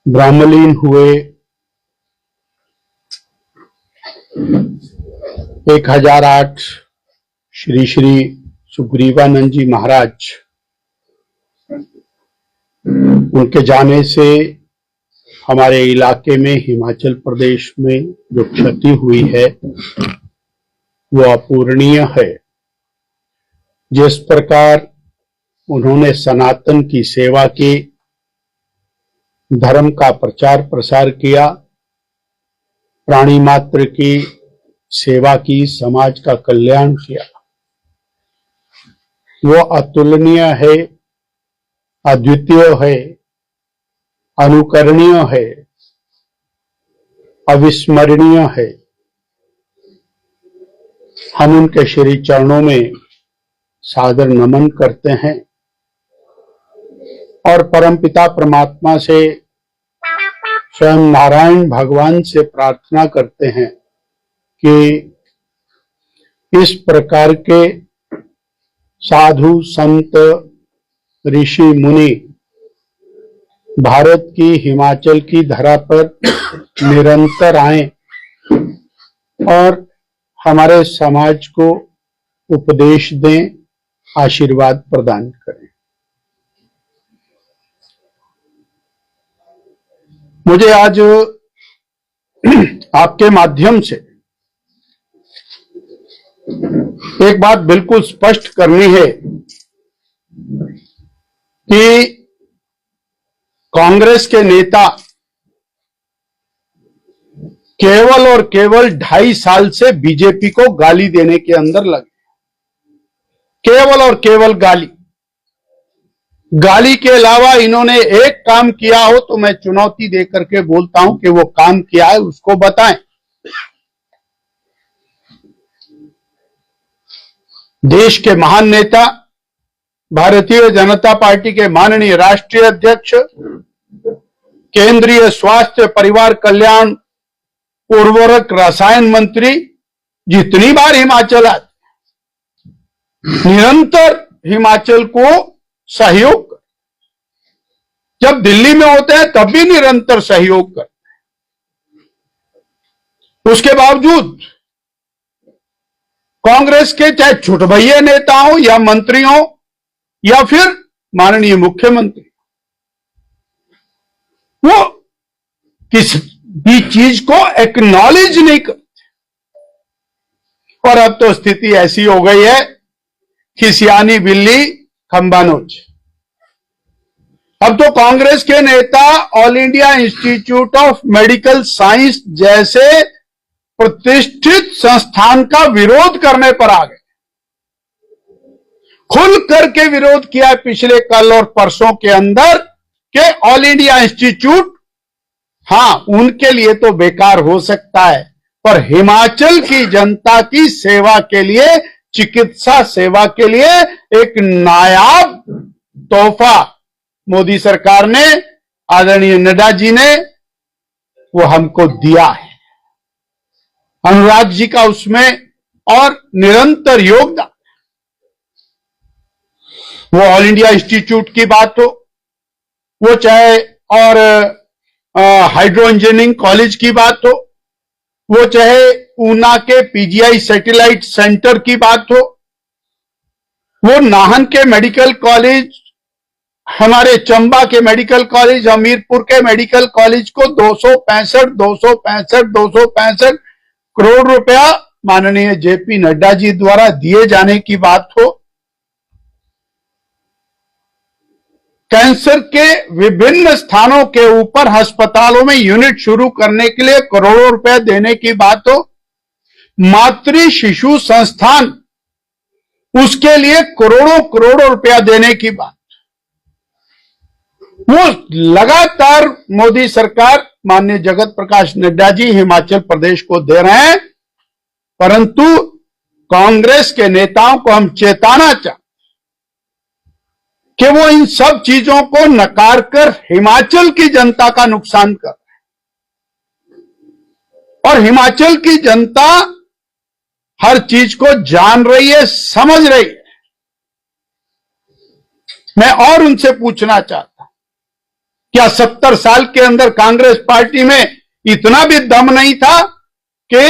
ब्रह्मलीन हुए 1008 श्री श्री सुग्रीवानंद जी महाराज, उनके जाने से हमारे इलाके में हिमाचल प्रदेश में जो क्षति हुई है वो अपूरणीय है। जिस प्रकार उन्होंने सनातन की सेवा की, धर्म का प्रचार प्रसार किया, प्राणी मात्र की सेवा की, समाज का कल्याण किया, वो अतुलनीय है, अद्वितीय है, अनुकरणीय है, अविस्मरणीय है। हम उनके श्री चरणों में सादर नमन करते हैं और परमपिता परमात्मा से, स्वयं नारायण भगवान से प्रार्थना करते हैं कि इस प्रकार के साधु संत ऋषि मुनि भारत की हिमाचल की धरा पर निरंतर आए और हमारे समाज को उपदेश दें, आशीर्वाद प्रदान करें। मुझे आज आपके माध्यम से एक बात बिल्कुल स्पष्ट करनी है कि कांग्रेस के नेता केवल और केवल 2.5 साल से बीजेपी को गाली देने के अंदर लगे। केवल और केवल गाली के अलावा इन्होंने एक काम किया हो तो मैं चुनौती दे करके बोलता हूं कि वो काम किया है, उसको बताएं। देश के महान नेता, भारतीय जनता पार्टी के माननीय राष्ट्रीय अध्यक्ष, केंद्रीय स्वास्थ्य परिवार कल्याण उर्वरक रसायन मंत्री जितनी बार हिमाचल आते, निरंतर हिमाचल को सहयोग कर, जब दिल्ली में होते हैं तब भी निरंतर सहयोग करते हैं। उसके बावजूद कांग्रेस के चाहे छुटभैये नेता हो या मंत्री हो या फिर माननीय मुख्यमंत्री, वो किस भी चीज को एक्नॉलेज नहीं करते। और अब तो स्थिति ऐसी हो गई है कि सियानी बिल्ली खंबा नोच। अब तो कांग्रेस के नेता all India institute of medical science जैसे प्रतिष्ठित संस्थान का विरोध करने पर आ गए। खुल करके विरोध किया पिछले कल और परसों के अंदर कि ऑल इंडिया इंस्टीट्यूट, हां उनके लिए तो बेकार हो सकता है, पर हिमाचल की जनता की सेवा के लिए, चिकित्सा सेवा के लिए एक नायाब तोहफा मोदी सरकार ने, आदरणीय नड्डा जी ने, वो हमको दिया है। अनुराग जी का उसमें और निरंतर योगदान। वो ऑल इंडिया इंस्टीट्यूट की बात हो, वो चाहे और हाइड्रो इंजीनियरिंग कॉलेज की बात हो, वो चाहे ऊना के पीजीआई सैटेलाइट सेंटर की बात हो, वो नाहन के मेडिकल कॉलेज, हमारे चंबा के मेडिकल कॉलेज, हमीरपुर के मेडिकल कॉलेज को 265 करोड़ रुपया माननीय जेपी नड्डा जी द्वारा दिए जाने की बात हो, कैंसर के विभिन्न स्थानों के ऊपर अस्पतालों में यूनिट शुरू करने के लिए करोड़ों रुपए देने की बात हो, मातृ शिशु संस्थान, उसके लिए करोड़ों रुपया देने की बात, वो लगातार मोदी सरकार, माननीय जगत प्रकाश नड्डा जी हिमाचल प्रदेश को दे रहे हैं। परंतु कांग्रेस के नेताओं को हम चेताना चाहते कि वो इन सब चीजों को नकार कर हिमाचल की जनता का नुकसान कर रहे हैं। और हिमाचल की जनता हर चीज को जान रही है, समझ रही है। मैं और उनसे पूछना चाहता क्या 70 साल के अंदर कांग्रेस पार्टी में इतना भी दम नहीं था कि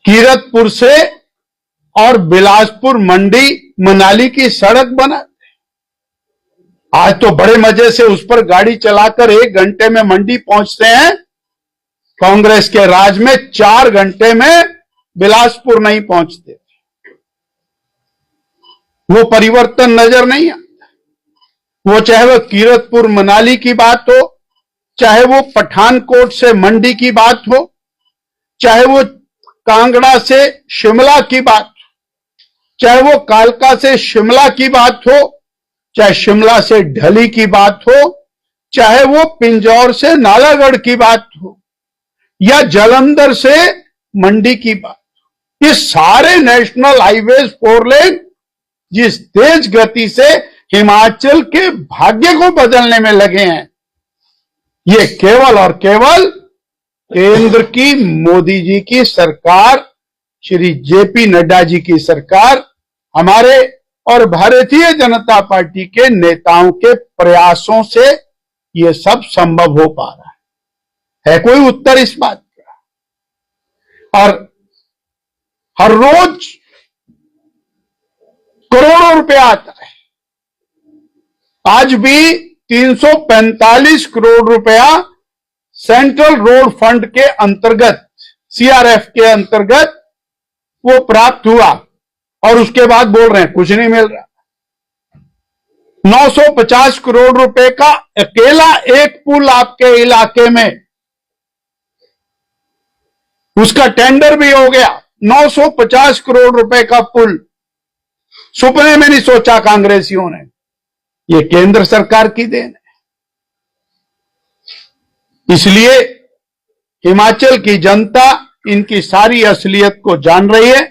कीरतपुर से और बिलासपुर मंडी मनाली की सड़क बना? आज तो बड़े मजे से उस पर गाड़ी चलाकर 1 घंटे में मंडी पहुंचते हैं। कांग्रेस के राज में 4 घंटे में बिलासपुर नहीं पहुंचते। वो परिवर्तन नजर नहीं आता। वो चाहे वो कीरतपुर मनाली की बात हो, चाहे वो पठानकोट से मंडी की बात हो, चाहे वो कांगड़ा से शिमला की बात हो, चाहे वो कालका से शिमला की बात हो, चाहे शिमला से ढली की बात हो, चाहे वो पिंजौर से नालागढ़ की बात हो, या जालंधर से मंडी की बात हो, ये सारे नेशनल हाईवेज 4 लेन जिस तेज गति से हिमाचल के भाग्य को बदलने में लगे हैं, ये केवल और केवल केंद्र की मोदी जी की सरकार, श्री जेपी नड्डा जी की सरकार, हमारे और भारतीय जनता पार्टी के नेताओं के प्रयासों से ये सब संभव हो पा रहा है कोई उत्तर इस बात का? और हर रोज करोड़ों रुपया आता है। आज भी 345 करोड़ रुपया सेंट्रल रोड फंड के अंतर्गत, सीआरएफ के अंतर्गत वो प्राप्त हुआ, और उसके बाद बोल रहे हैं कुछ नहीं मिल रहा। 950 करोड़ रुपए का अकेला एक पुल आपके इलाके में, उसका टेंडर भी हो गया। 950 करोड़ रुपए का पुल सपने में नहीं सोचा कांग्रेसियों ने। ये केंद्र सरकार की देन है। इसलिए हिमाचल की जनता इनकी सारी असलियत को जान रही है,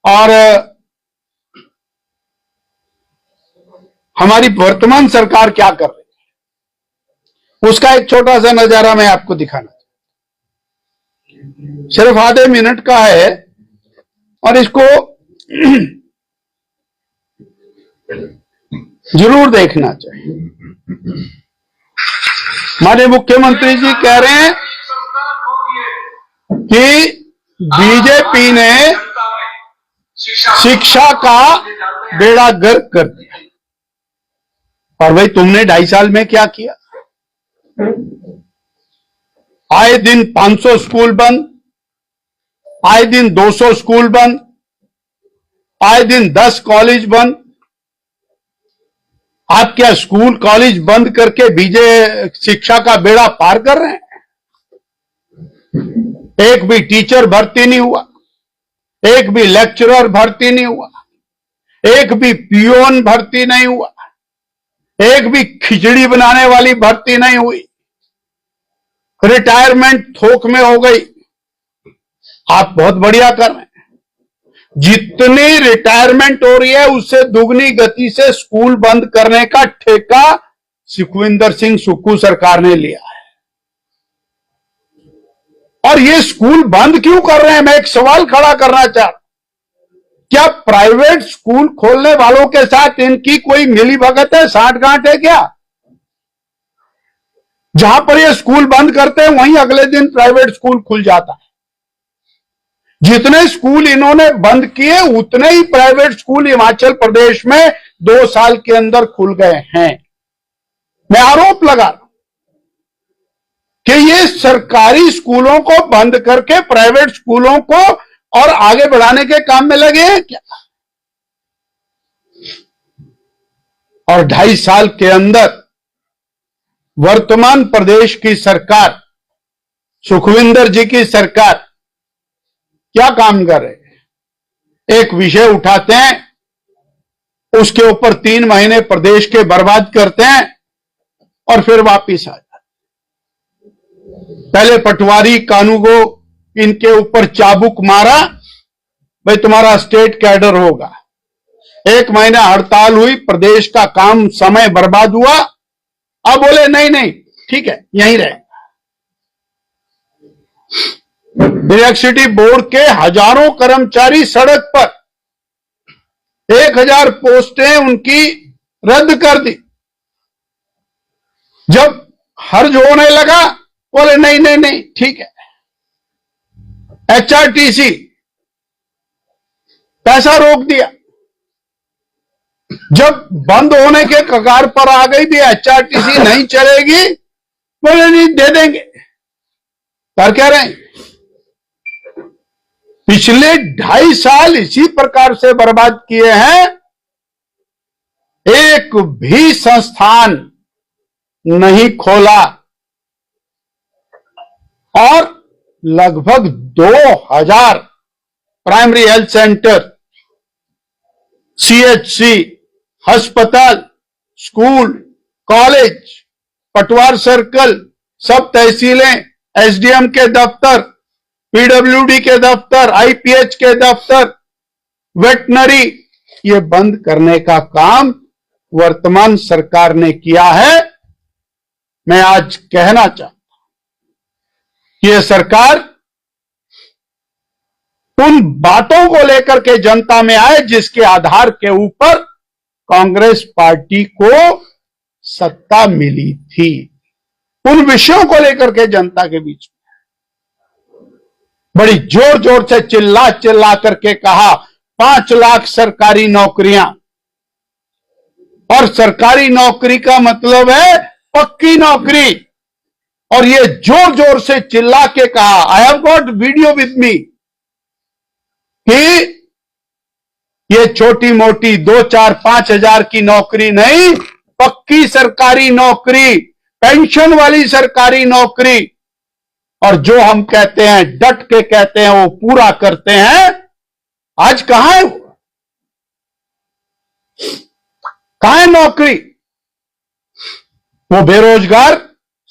और हमारी वर्तमान सरकार क्या कर रही है उसका एक छोटा सा नजारा मैं आपको दिखाना चाहता। सिर्फ आधे मिनट का है और इसको जरूर देखना चाहिए। हमारे मुख्यमंत्री जी कह रहे हैं कि बीजेपी ने शिक्षा का बेड़ा गर्क कर दिया। और भाई तुमने 2.5 साल में क्या किया? आए दिन 500 स्कूल बंद, आए दिन 200 स्कूल बंद, आए दिन 10 कॉलेज बंद। आप क्या स्कूल कॉलेज बंद करके बीजे शिक्षा का बेड़ा पार कर रहे हैं? एक भी टीचर भर्ती नहीं हुआ, एक भी लेक्चरर भर्ती नहीं हुआ, एक भी पियोन भर्ती नहीं हुआ, एक भी खिचड़ी बनाने वाली भर्ती नहीं हुई। रिटायरमेंट थोक में हो गई। आप बहुत बढ़िया कर रहे हैं। जितनी रिटायरमेंट हो रही है उससे दुगनी गति से स्कूल बंद करने का ठेका सुखविंदर सिंह सुक्खू सरकार ने लिया है। और ये स्कूल बंद क्यों कर रहे हैं? मैं एक सवाल खड़ा करना चाहता हूं। क्या प्राइवेट स्कूल खोलने वालों के साथ इनकी कोई मिलीभगत है, साठगांठ है क्या? जहां पर ये स्कूल बंद करते हैं वहीं अगले दिन प्राइवेट स्कूल खुल जाता है। जितने स्कूल इन्होंने बंद किए उतने ही प्राइवेट स्कूल हिमाचल प्रदेश में 2 साल के अंदर खुल गए हैं। मैं आरोप लगा रहा हूं कि ये सरकारी स्कूलों को बंद करके प्राइवेट स्कूलों को और आगे बढ़ाने के काम में लगे हैं क्या? और 2.5 साल के अंदर वर्तमान प्रदेश की सरकार, सुखविंदर जी की सरकार क्या काम कर रहे हैं? एक विषय उठाते हैं, उसके ऊपर 3 महीने प्रदेश के बर्बाद करते हैं और फिर वापिस आ जाते। पहले पटवारी कानून को इनके ऊपर चाबुक मारा, भाई तुम्हारा स्टेट कैडर होगा। 1 महीना हड़ताल हुई, प्रदेश का काम समय बर्बाद हुआ। अब बोले नहीं नहीं ठीक है यहीं रहे। इलेक्ट्रिसिटी बोर्ड के हजारों कर्मचारी सड़क पर, 1000 पोस्टें उनकी रद्द कर दी। जब हर्ज होने लगा बोले नहीं नहीं नहीं ठीक है, एचआरटीसी पैसा रोक दिया। जब बंद होने के कगार पर आ गई भी एचआरटीसी नहीं चलेगी, बोले नहीं दे देंगे। कर क्या रहे हैं, पिछले 2.5 साल इसी प्रकार से बर्बाद किए हैं। एक भी संस्थान नहीं खोला और लगभग 2000 प्राइमरी हेल्थ सेंटर, सीएचसी, अस्पताल, स्कूल, कॉलेज, पटवार सर्कल, सब तहसीलें, एसडीएम के दफ्तर, पीडब्ल्यूडी के दफ्तर, आईपीएच के दफ्तर, वेटनरी, ये बंद करने का काम वर्तमान सरकार ने किया है। मैं आज कहना चाहता हूं कि यह सरकार उन बातों को लेकर के जनता में आए जिसके आधार के ऊपर कांग्रेस पार्टी को सत्ता मिली थी। उन विषयों को लेकर के जनता के बीच में बड़ी जोर जोर से चिल्ला चिल्ला करके कहा 5 लाख सरकारी नौकरियां, और सरकारी नौकरी का मतलब है पक्की नौकरी। और ये जोर जोर से चिल्ला के कहा, I have got video with me, कि ये छोटी मोटी 2, 4, 5 हजार की नौकरी नहीं, पक्की सरकारी नौकरी, पेंशन वाली सरकारी नौकरी। और जो हम कहते हैं, डट के कहते हैं, वो पूरा करते हैं। आज कहां है वो? कहां है नौकरी? वो बेरोजगार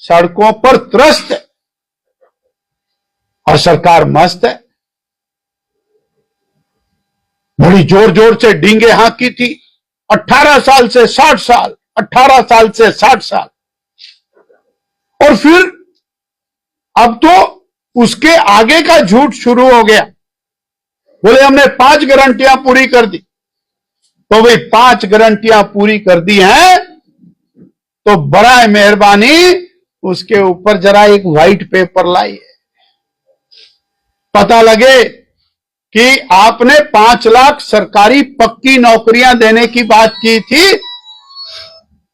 सड़कों पर त्रस्त है और सरकार मस्त है। बड़ी जोर जोर से डींगे हाँकी थी, 18 साल से 60 साल, 18 साल से 60 साल। और फिर अब तो उसके आगे का झूठ शुरू हो गया। बोले हमने 5 गारंटियां पूरी कर दी। तो भाई 5 गारंटियां पूरी कर दी हैं तो बड़ा मेहरबानी उसके ऊपर जरा एक व्हाइट पेपर लाइए, पता लगे कि आपने 5 लाख सरकारी पक्की नौकरियां देने की बात की थी।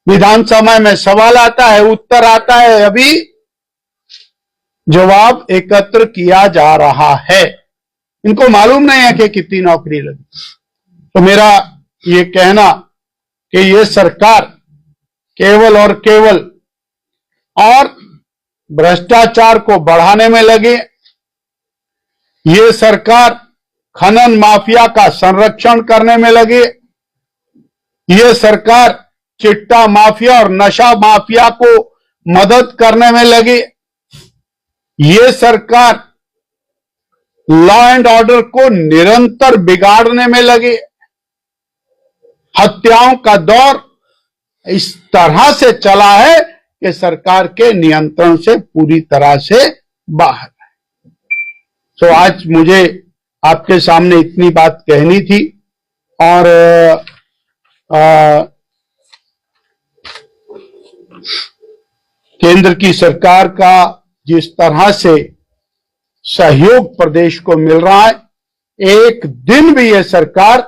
विधानसभा में सवाल आता है, उत्तर आता है, अभी जवाब एकत्र किया जा रहा है। इनको मालूम नहीं है कि कितनी नौकरी लगी। तो मेरा ये कहना कि ये सरकार केवल और केवल और भ्रष्टाचार को बढ़ाने में लगे। ये सरकार खनन माफिया का संरक्षण करने में लगे। ये सरकार चिट्टा माफिया और नशा माफिया को मदद करने में लगे। ये सरकार लॉ एंड ऑर्डर को निरंतर बिगाड़ने में लगे। हत्याओं का दौर इस तरह से चला है कि सरकार के नियंत्रण से पूरी तरह से बाहर है। तो आज मुझे आपके सामने इतनी बात कहनी थी। और केंद्र की सरकार का जिस तरह से सहयोग प्रदेश को मिल रहा है, एक दिन भी यह सरकार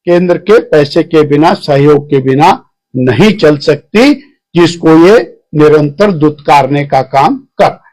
केंद्र के पैसे के बिना, सहयोग के बिना नहीं चल सकती, जिसको ये निरंतर दुत्कारने का काम कर रहा है।